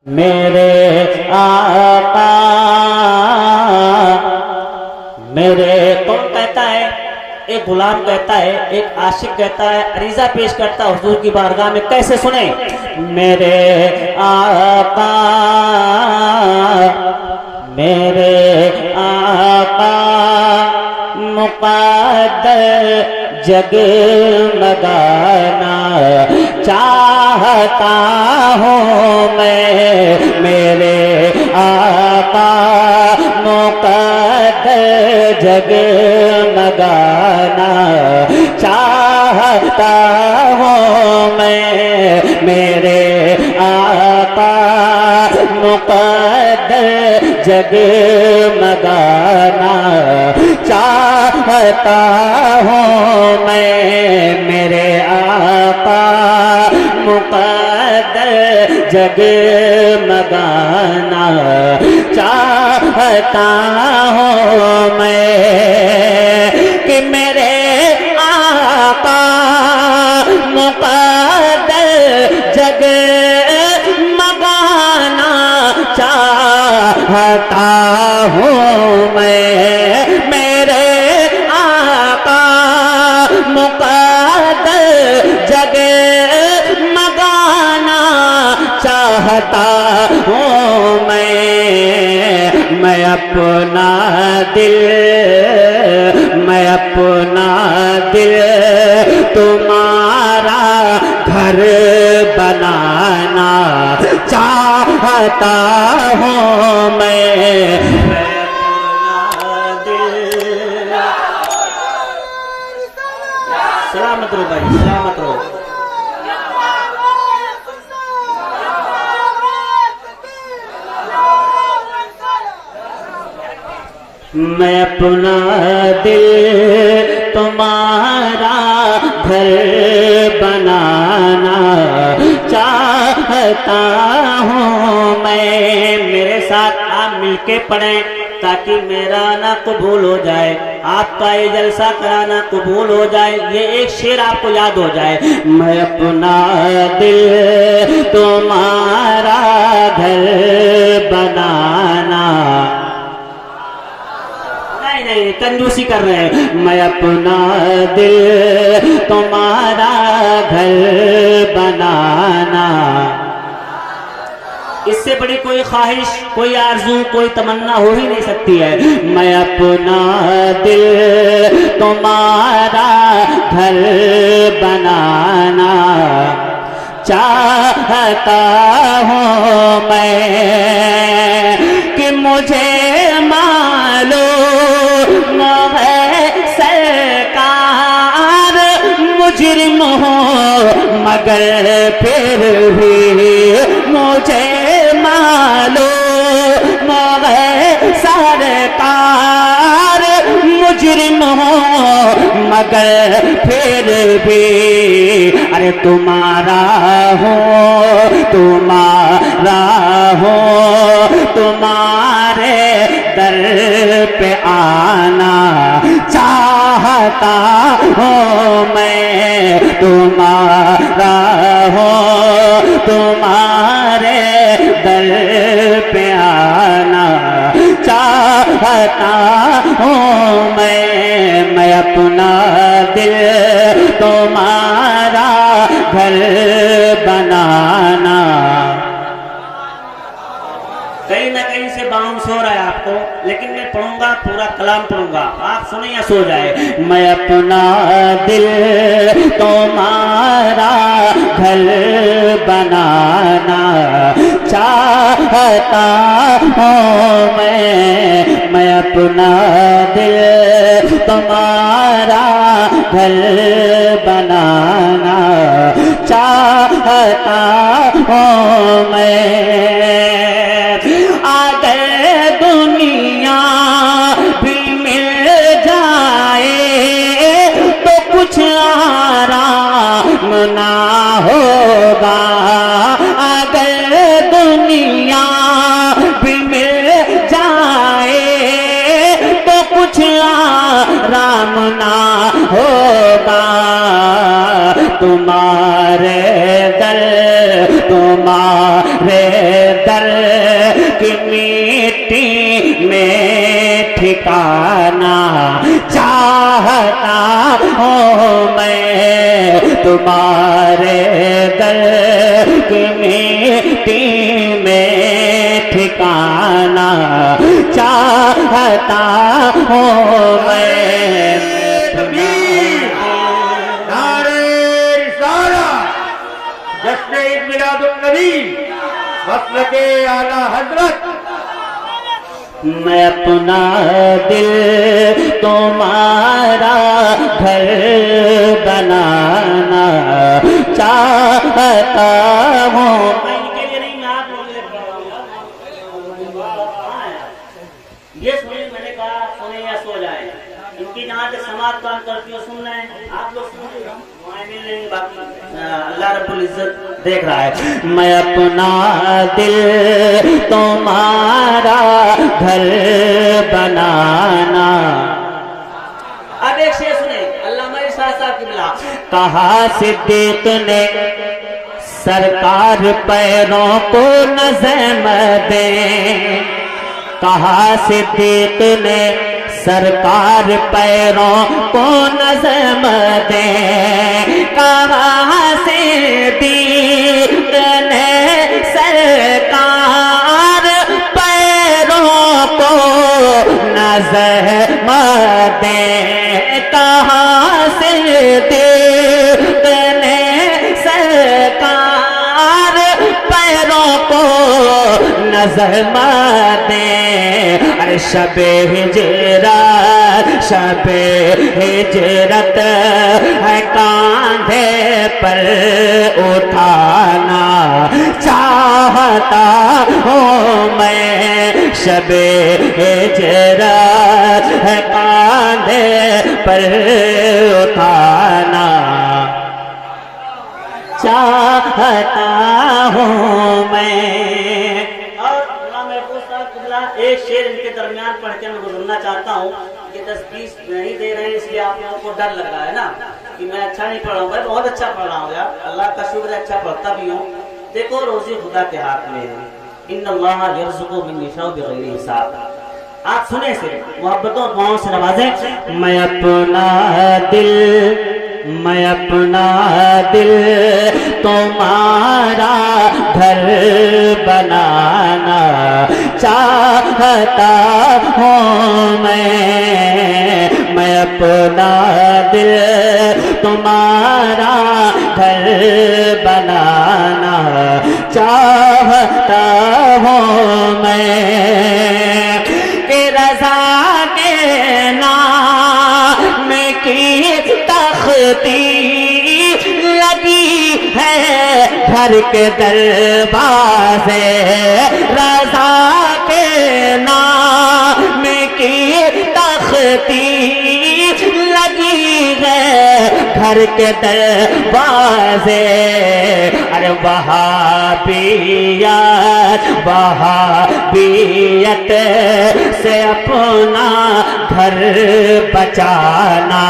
मेरे आका मेरे। कौन कहता है? एक गुलाम कहता है, एक आशिक कहता है, अरीजा पेश करता है हुजूर की बारगाह में। कैसे सुने? मेरे आका मेरे आका मुक़द्दर जगमगाना चाहता हूँ मैं। मेरे आका मुक़द्दर जगमगाना चाहता हूँ मैं। मेरे आका मुक़द्दर जगमगाना चाहता हूँ मैं। मेरे आका मुक़द्दर जगमगाना चाहता हूँ मैं कि मेरे आका मुक़द्दर जगमगाना चाहता हूँ मैं। मेरे आका मुक़द्दर जगमगाना चाहता हूँ मैं अपना दिल तुम्हारा घर बनाना चाहता हूँ मैं अपना दिल। सलामत रहो भाई, सलामत रहो। मैं अपना दिल तुम्हारा घर बनाना चाहता हूँ मैं। मेरे साथ आप मिलके पढ़ें ताकि मेरा आना कबूल हो जाए, आपका ये जलसा कराना कबूल हो जाए, ये एक शेर आपको याद हो जाए। मैं अपना दिल तुम्हारा घर बनाना। नहीं, कंजूसी कर रहे हैं। मैं अपना दिल तुम्हारा घर बनाना। इससे बड़ी कोई ख्वाहिश, कोई आरज़ू, कोई तमन्ना हो ही नहीं सकती है। मैं अपना दिल तुम्हारा घर बनाना चाहता हूँ मैं कि मुझे मालूम है सरकार मुजरिम हो मगर फिर भी मुझे मालूम है सरकार मुजरिम हो मगर फिर भी अरे तुम्हारा हो तुम्हारे दर पे आना चाहता हूँ मैं। तुम्हारा हो तुम्हारे दर पे आना चाहता हूँ मैं अपना दिल तुम्हारा घर बनाना। कहीं ना कहीं से बाउंस हो रहा है आपको, लेकिन मैं पढ़ूंगा, पूरा कलाम पढ़ूंगा, आप सुने या सो जाए। मैं अपना दिल तुम्हारा घर बनाना चाहता हूँ मैं अपना दिल तुम्हारा घर बनाना चाहता हूँ मैं। अगर दुनिया भी मिल जाए तो कुछ आराम ना होगा। अगर दुनिया भी मिल जाए तो कुछ आराम ना होगा। तुम्हारे दर दर की मिट्टी में ठिकाना चाहता हूँ मैं, तुम्हारे दर की मिट्टी में ठिकाना चाहता हूँ मैं। जश्न ईद मिलादुन्नबी वक्ल के आला हजरत। मैं अपना दिल तुम्हारा घर बनाना चाहता हूँ। मैं इनके लिए नहीं, मैं आप लोगों के लिए पढ़ रहा हूँ। ये सुनिए, मैंने कहा सुने या सो जाए। इनकी जहाँ से समाज काम करती हो सुन रहे हैं आप लोग, सुन अल्लाह रब्बुल इज्जत देख रहा है। मैं अपना दिल तुम्हारा घर बनाना। अब एक शेर सुने, अल्लामा इरशाद साहब की मिला। कहा सिद्दीक ने सरकार पैरों को नज़म दे, कहा सिद्दीक ने सरकार पैरों को नज़म दे, कहा सिद्दीक ने सरकार पैरों को नज़म दे, कहा सिद्दीक ने सरकार पैरों को नज़म दे। अरे शबे हिजरत, शबे हिजरत है कांधे पर उठाना चाहता हूँ मैं, शबे हिजरत है कांधे पर उठाना चाहता हूँ मैं। एक शेर इनके दरमियान पढ़ के मैं गुजरना चाहता हूँ कि 10-20 नहीं दे रहे हैं, इसलिए आप लोगों को डर लग रहा है ना कि मैं अच्छा नहीं पढ़ रहा हूँ। मैं बहुत अच्छा पढ़ रहा हूँ यार, अल्लाह का शुक्र है, अच्छा पढ़ता भी हूँ। देखो रोजी खुदा के हाथ में है, इन्नल्लाह यर्ज़ुक़ु मन यशाअ बिग़ैरि हिसाब। आप सुने से मोहब्बतों दुआओं से नवाजें। मैं अपना दिल, मैं अपना दिल तुम्हारा घर बनाना चाहता हूँ मैं अपना दिल तुम्हारा घर बनाना चाहता हूँ मैं, कि रज़ा के नाम की तख्ती लगी है घर के दरवाज़े, रज़ा के नाम की तख्ती लगी है घर के दरवाज़े। अरे वहाबियत से अपना घर बचाना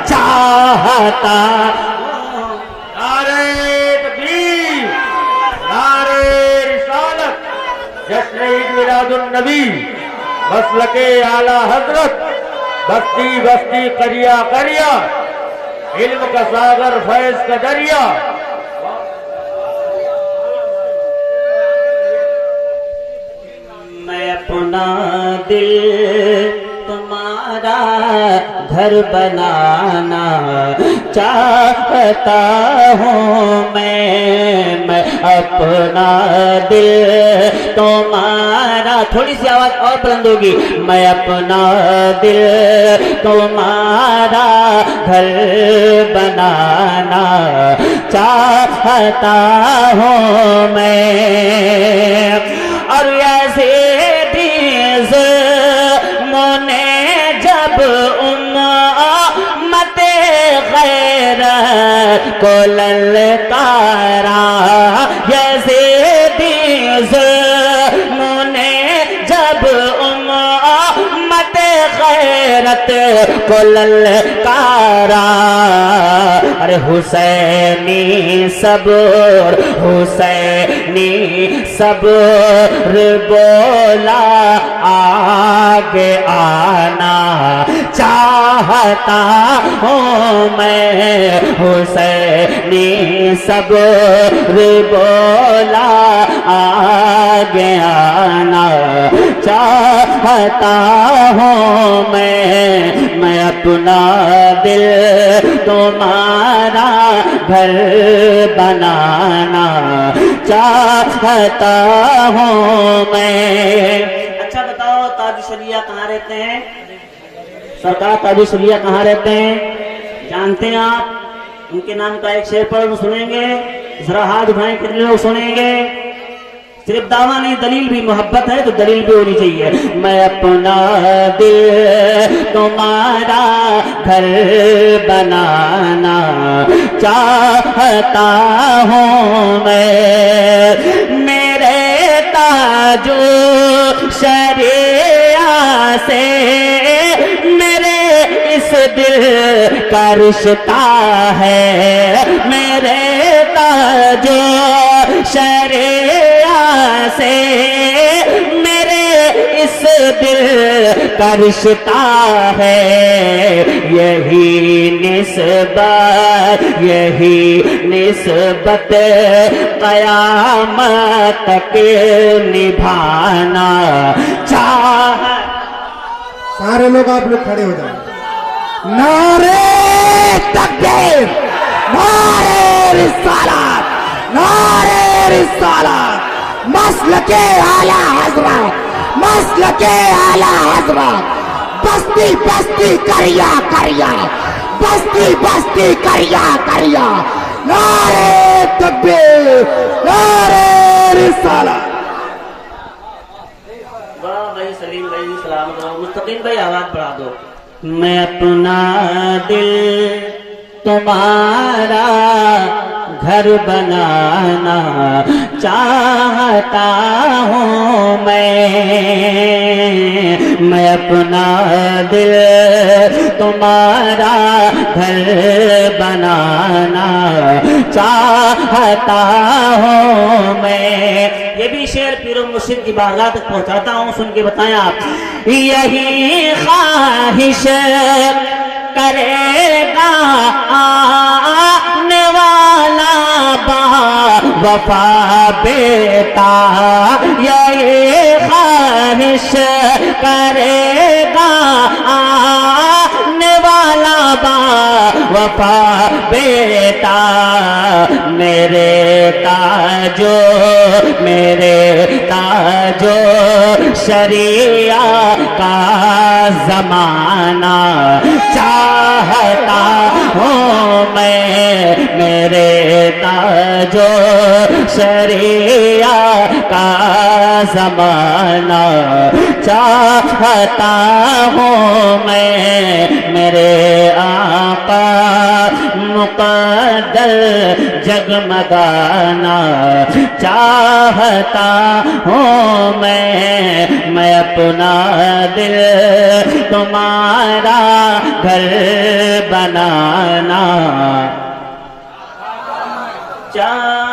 चाहता। जश्न ईद मिलादुन्नबी वस्ल के आला हजरत। बस्ती बस्ती करिया करिया इल्म का सागर फैज का दरिया। मैं अपना दिल तुम्हारा घर बनाना चाहता हूँ मैं अपना दिल तुम्हारा। थोड़ी सी आवाज और बुलंद होगी। मैं अपना दिल तुम्हारा घर बनाना चाहता हूँ मैं। और ऐसे मोने जब उम्मत गैरत को ललकारा, जैसे मोने जब उम्मत गैरत को ललकारा। अरे हुसैनी सब्र, हुसैनी सब्र बोला आगे आना चाहता हूँ मैं। हुसैनी सब्र बोला आगे आना चाहता हूँ मैं अपना दिल तुम्हारा घर बनाना चाहता हूँ मैं। अच्छा बताओ ताज शरिया कहाँ रहते हैं? सरकार ताज शरिया कहाँ रहते हैं जानते हैं आप? उनके नाम का एक शेर पर सुनेंगे, जरा हाथ उठाएं कितने लोग सुनेंगे? सिर्फ दावा नहीं, दलील भी, मोहब्बत है तो दलील भी होनी चाहिए। मैं अपना दिल तुम्हारा घर बनाना चाहता हूँ मैं। मेरे ताजो शरिया से मेरे इस दिल का रिश्ता है। मेरे ताजो शरिया से मेरे इस दिल का रिश्ता है। यही निस्बत क़यामत तक निभाना चाह। सारे लोग आप लोग खड़े हो जाओ। नारे तकबीर, नारे रिसालत, नारे रिसालत, मसलके आला हज़रत, मसलके आला हज़रत। बस्ती बस्ती करिया करिया, बस्ती बस्ती करिया करिया। नारे तकबीर, नारे रिसालत। वाह भाई सलीम भाई, सलामत रहो। मुस्तकीम भाई आवाज बढ़ा दो। मैं अपना दिल तुम्हारा घर बनाना चाहता हूँ मैं अपना दिल तुम्हारा घर बनाना चाहता हूँ मैं। ये भी शेर पीरो मुर्शिद की बारगाह तक पहुँचाता हूँ, सुन के बताएं आप। यही ख्वाहिश करेगा आने वाला वफा बेटा। ये ख्वाहिश करेगा आने वाला वफा बेटा। मेरे ताजो शरिया का जमाना चाहता हूँ मैं। मेरे ताजो शरिया का जमाना चाहता हूँ मैं। मेरे आका मुक़द्दर जगमगाना चाहता हूँ मैं अपना दिल तुम्हारा घर बनाना चाहता